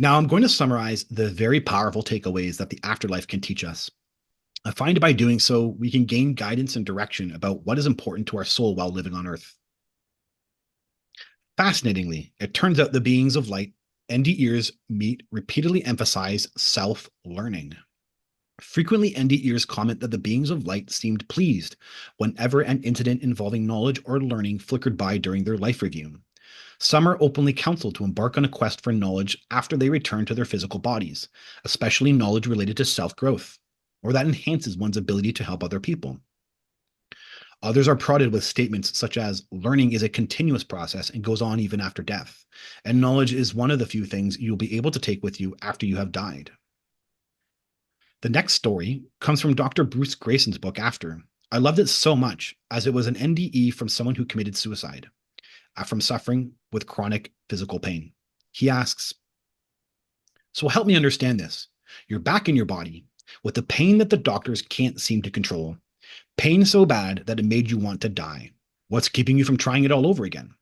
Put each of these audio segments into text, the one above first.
Now, I'm going to summarize the very powerful takeaways that the afterlife can teach us. I find by doing so, we can gain guidance and direction about what is important to our soul while living on Earth. Fascinatingly, it turns out the beings of light, NDEers meet repeatedly emphasize self-learning. Frequently, NDEers comment that the beings of light seemed pleased whenever an incident involving knowledge or learning flickered by during their life review. Some are openly counseled to embark on a quest for knowledge after they return to their physical bodies, especially knowledge related to self-growth, or that enhances one's ability to help other people. Others are prodded with statements such as learning is a continuous process and goes on even after death, and knowledge is one of the few things you'll be able to take with you after you have died. The next story comes from Dr. Bruce Grayson's book After. I loved it so much as it was an NDE from someone who committed suicide from suffering with chronic physical pain. He asks, so help me understand this. You're back in your body with the pain that the doctors can't seem to control. Pain so bad that it made you want to die. What's keeping you from trying it all over again?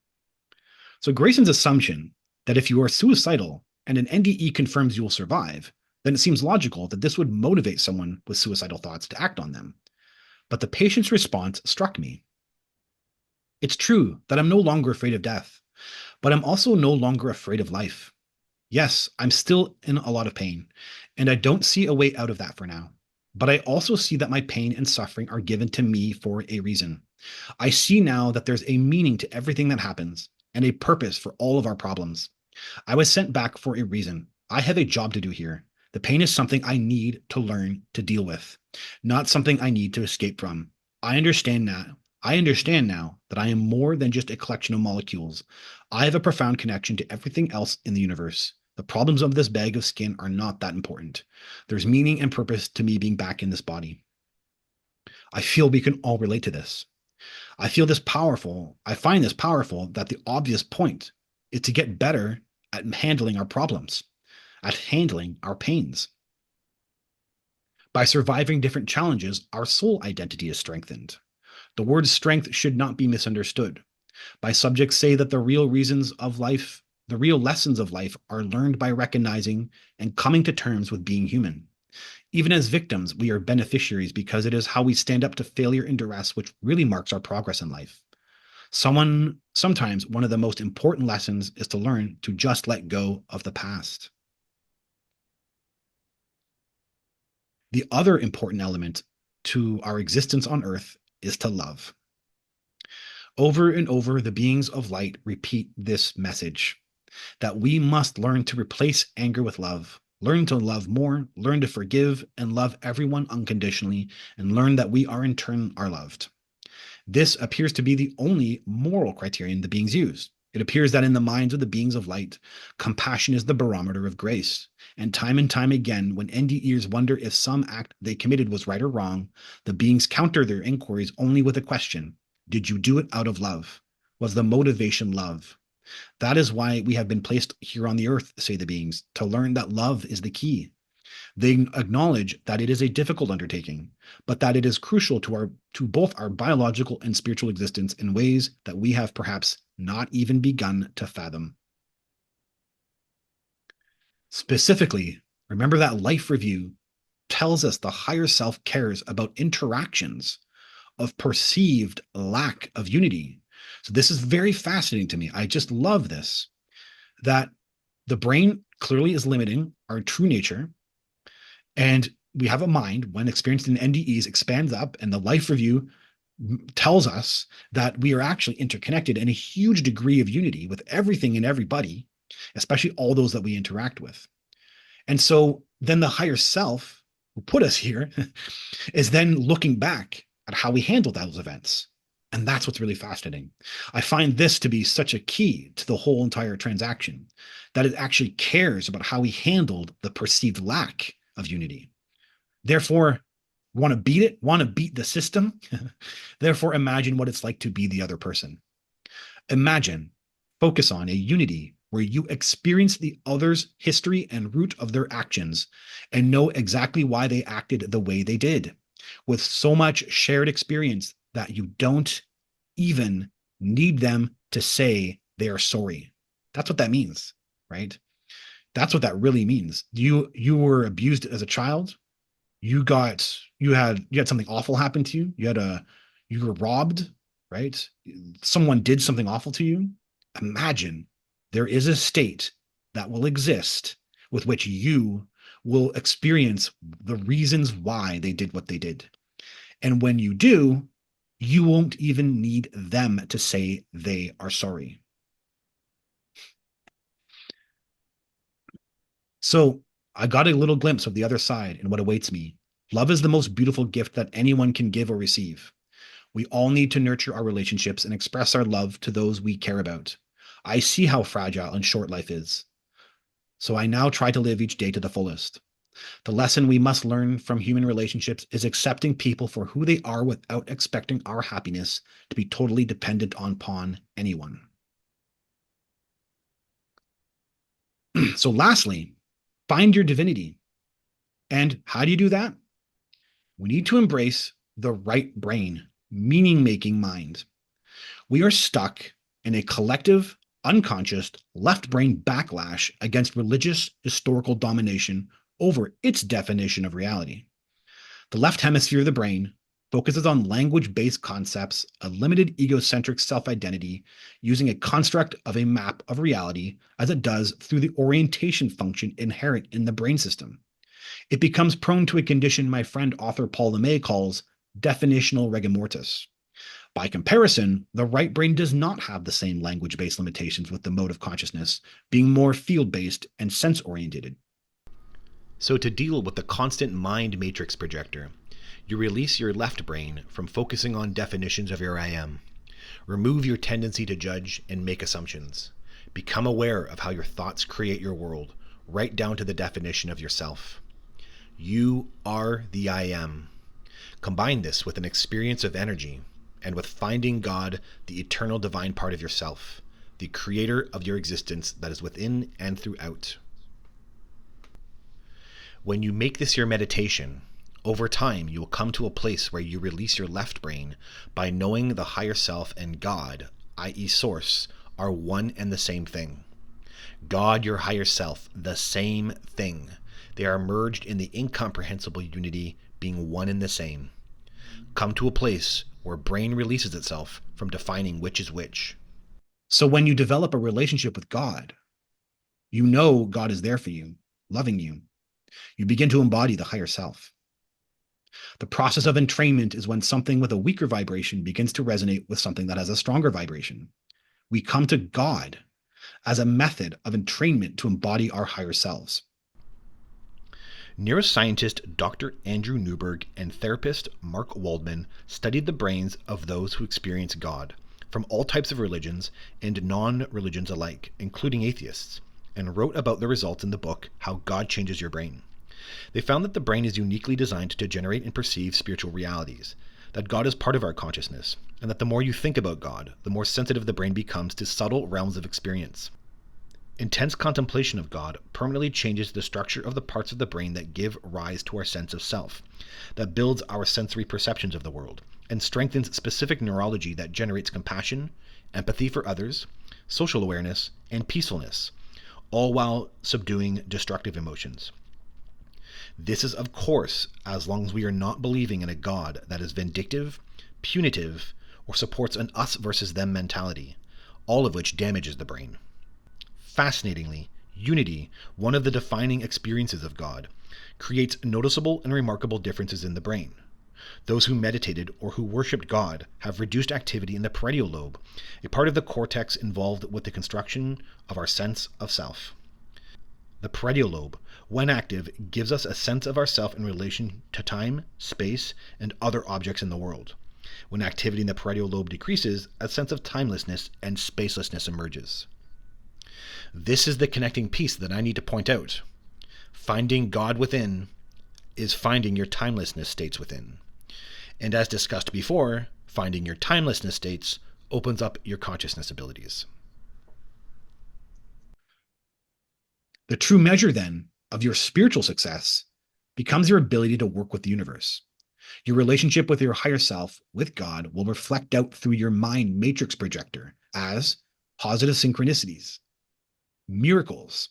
So Grayson's assumption that if you are suicidal and an NDE confirms you will survive, then it seems logical that this would motivate someone with suicidal thoughts to act on them. But the patient's response struck me. It's true that I'm no longer afraid of death, but I'm also no longer afraid of life. Yes, I'm still in a lot of pain, and I don't see a way out of that for now. But I also see that my pain and suffering are given to me for a reason. I see now that there's a meaning to everything that happens and a purpose for all of our problems. I was sent back for a reason. I have a job to do here. The pain is something I need to learn to deal with, not something I need to escape from. I understand now. I understand now that I am more than just a collection of molecules. I have a profound connection to everything else in the universe. The problems of this bag of skin are not that important. There's meaning and purpose to me being back in this body. I feel we can all relate to this. I feel this powerful. I find this powerful that the obvious point is to get better at handling our problems, at handling our pains. By surviving different challenges, our soul identity is strengthened. The word strength should not be misunderstood. By subjects say that the real lessons of life are learned by recognizing and coming to terms with being human. Even as victims, we are beneficiaries because it is how we stand up to failure and duress which really marks our progress in life. Sometimes one of the most important lessons is to learn to just let go of the past. The other important element to our existence on earth is to love. Over and over, the beings of light repeat this message that we must learn to replace anger with love, learn to love more, learn to forgive and love everyone unconditionally, and learn that we are in turn are loved. This appears to be the only moral criterion the beings use. It appears that in the minds of the beings of light, compassion is the barometer of grace. And time again, when NDEers wonder if some act they committed was right or wrong, the beings counter their inquiries only with a question. Did you do it out of love? Was the motivation love? That is why we have been placed here on the earth, say the beings, to learn that love is the key. They acknowledge that it is a difficult undertaking, but that it is crucial to both our biological and spiritual existence in ways that we have perhaps not even begun to fathom. Specifically, remember that life review tells us the higher self cares about interactions of perceived lack of unity. So this is very fascinating to me. I just love this, that the brain clearly is limiting our true nature. And we have a mind when experienced in NDEs expands up, and the life review tells us that we are actually interconnected in a huge degree of unity with everything and everybody, especially all those that we interact with. And so then the higher self who put us here is then looking back at how we handled those events. And that's what's really fascinating. I find this to be such a key to the whole entire transaction, that it actually cares about how we handled the perceived lack of unity. Therefore, want to beat it, want to beat the system. Therefore, imagine what it's like to be the other person. Imagine, focus on a unity where you experience the other's history and root of their actions and know exactly why they acted the way they did, with so much shared experience that you don't even need them to say they are sorry. That's what that means, right? That's what that really means. You were abused as a child. You had something awful happen to you. You were robbed, right? Someone did something awful to you. Imagine there is a state that will exist with which you will experience the reasons why they did what they did. And when you do, you won't even need them to say they are sorry. So I got a little glimpse of the other side and what awaits me. Love is the most beautiful gift that anyone can give or receive. We all need to nurture our relationships and express our love to those we care about. I see how fragile and short life is. So I now try to live each day to the fullest. The lesson we must learn from human relationships is accepting people for who they are without expecting our happiness to be totally dependent upon anyone. So, lastly, find your divinity. And how do you do that? We need to embrace the right brain, meaning making mind. We are stuck in a collective, unconscious left brain backlash against religious historical domination over its definition of reality. The left hemisphere of the brain focuses on language based concepts, a limited egocentric self identity, using a construct of a map of reality as it does through the orientation function inherent in the brain system. It becomes prone to a condition my friend author Paul LeMay calls definitional rigor mortis. By comparison, the right brain does not have the same language based limitations with the mode of consciousness, being more field based and sense oriented. So, to deal with the constant mind matrix projector, you release your left brain from focusing on definitions of your I am. Remove your tendency to judge and make assumptions. Become aware of how your thoughts create your world, right down to the definition of yourself. You are the I am. Combine this with an experience of energy and with finding God, the eternal divine part of yourself, the creator of your existence that is within and throughout. When you make this your meditation, over time you will come to a place where you release your left brain by knowing the higher self and God, i.e. Source, are one and the same thing. God, your higher self, the same thing. They are merged in the incomprehensible unity, being one and the same. Come to a place where brain releases itself from defining which is which. So when you develop a relationship with God, you know God is there for you, loving you. You begin to embody the higher self. The process of entrainment is when something with a weaker vibration begins to resonate with something that has a stronger vibration. We come to God as a method of entrainment to embody our higher selves. Neuroscientist Dr. Andrew Newberg and therapist Mark Waldman studied the brains of those who experience God, from all types of religions and non-religions alike, including atheists, and wrote about the results in the book How God Changes Your Brain. They found that the brain is uniquely designed to generate and perceive spiritual realities, that God is part of our consciousness, and that the more you think about God, the more sensitive the brain becomes to subtle realms of experience. Intense contemplation of God permanently changes the structure of the parts of the brain that give rise to our sense of self, that builds our sensory perceptions of the world, and strengthens specific neurology that generates compassion, empathy for others, social awareness, and peacefulness, all while subduing destructive emotions. This is, of course, as long as we are not believing in a God that is vindictive, punitive, or supports an us versus them mentality, all of which damages the brain. Fascinatingly, unity, one of the defining experiences of God, creates noticeable and remarkable differences in the brain. Those who meditated or who worshipped God have reduced activity in the parietal lobe, a part of the cortex involved with the construction of our sense of self. The parietal lobe, when active, gives us a sense of ourself in relation to time, space, and other objects in the world. When activity in the parietal lobe decreases, a sense of timelessness and spacelessness emerges. This is the connecting piece that I need to point out. Finding God within is finding your timelessness states within. And as discussed before, finding your timelessness states opens up your consciousness abilities. The true measure, then, of your spiritual success becomes your ability to work with the universe. Your relationship with your higher self, with God, will reflect out through your mind matrix projector as positive synchronicities, miracles,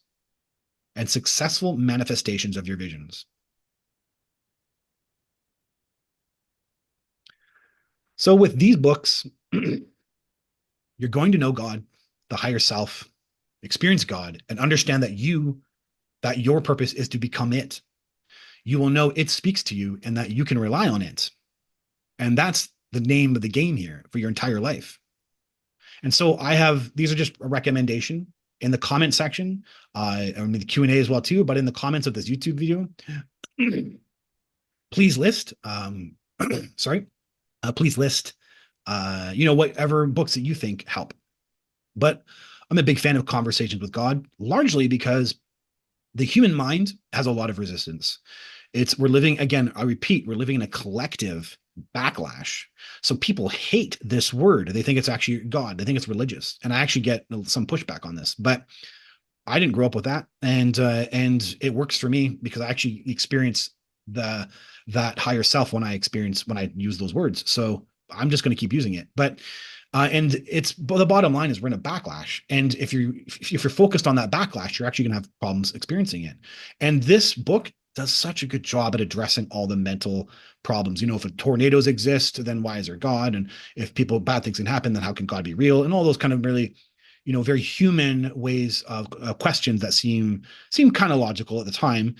and successful manifestations of your visions. So, with these books, you're going to know God, the higher self, experience God, and understand that your purpose is to become it. You will know it speaks to you and that you can rely on it. And that's the name of the game here for your entire life. And so these are just a recommendation in the comment section, I mean the Q&A as well too, but in the comments of this YouTube video, please list, sorry, please list, whatever books that you think help. But I'm a big fan of conversations with God, largely because the human mind has a lot of resistance. We're living, again, I repeat, we're living in a collective backlash. So people hate this word. They think it's actually God. They think it's religious. And I actually get some pushback on this, but I didn't grow up with that. And it works for me because I actually experience that higher self when I use those words. So I'm just going to keep using it. But the bottom line is we're in a backlash, and if you're focused on that backlash, you're actually going to have problems experiencing it. And this book does such a good job at addressing all the mental problems. If tornadoes exist, then why is there God? And if bad things can happen, then how can God be real? And all those kind of really, very human ways of questions that seem kind of logical at the time,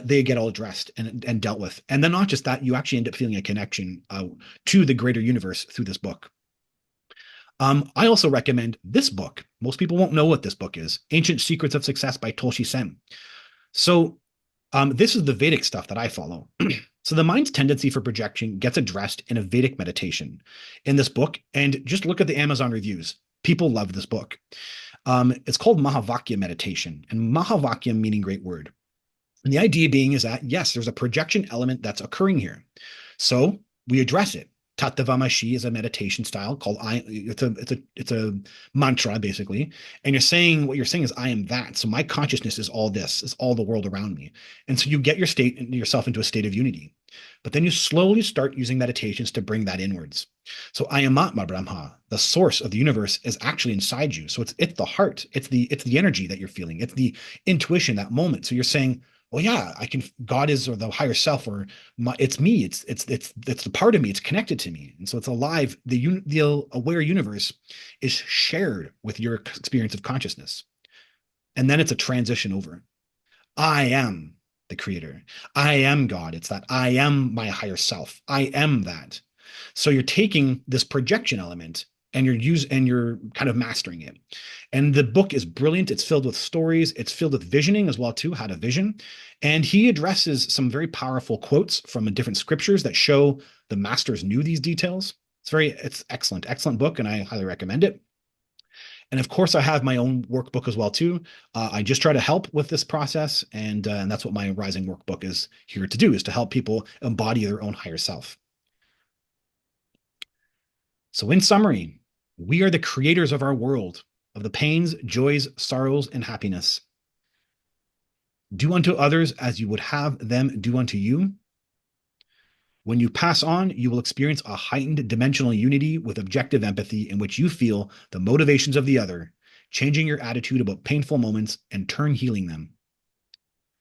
they get all addressed and dealt with. And then not just that, you actually end up feeling a connection to the greater universe through this book. I also recommend this book. Most people won't know what this book is. Ancient Secrets of Success by Tulsi Sen. So this is the Vedic stuff that I follow. So the mind's tendency for projection gets addressed in a Vedic meditation in this book. And just look at the Amazon reviews. People love this book. It's called Mahavakya meditation, and Mahavakya meaning great word. And the idea being is that, yes, there's a projection element that's occurring here. So we address it. Tattavamashi is a meditation style called it's a mantra basically, and what you're saying is I am that. So my consciousness is all this, is all the world around me, and so you get yourself into a state of unity. But then you slowly start using meditations to bring that inwards. So I am Atma Brahma, the source of the universe, is actually inside you. So it's the heart, it's the energy that you're feeling, it's the intuition, that moment. So you're saying, well, yeah, God is, or the higher self, or it's me. It's the part of me. It's connected to me, and so it's alive. The aware universe is shared with your experience of consciousness, and then it's a transition over. I am the creator. I am God. It's that I am my higher self. I am that. So you're taking this projection element and you're kind of mastering it. And the book is brilliant. It's filled with stories. It's filled with visioning as well too, how to vision. And he addresses some very powerful quotes from different scriptures that show the masters knew these details. It's excellent book, and I highly recommend it. And of course, I have my own workbook as well too. I just try to help with this process, and that's what my Rising workbook is here to do, is to help people embody their own higher self. So in summary, we are the creators of our world, of the pains, joys, sorrows, and happiness. Do unto others as you would have them do unto you. When you pass on, you will experience a heightened dimensional unity with objective empathy in which you feel the motivations of the other, changing your attitude about painful moments and healing them.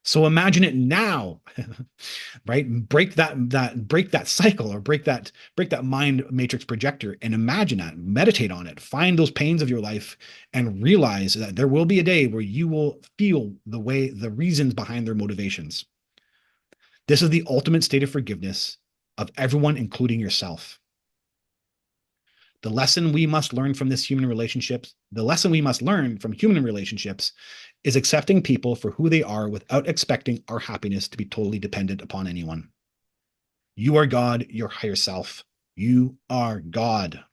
So imagine it now, right? Break that cycle, or break that mind matrix projector, and imagine that, meditate on it, find those pains of your life, and realize that there will be a day where you will feel the reasons behind their motivations. This is the ultimate state of forgiveness of everyone, including yourself. The lesson we must learn from human relationships is accepting people for who they are without expecting our happiness to be totally dependent upon anyone. You are God, your higher self. You are God.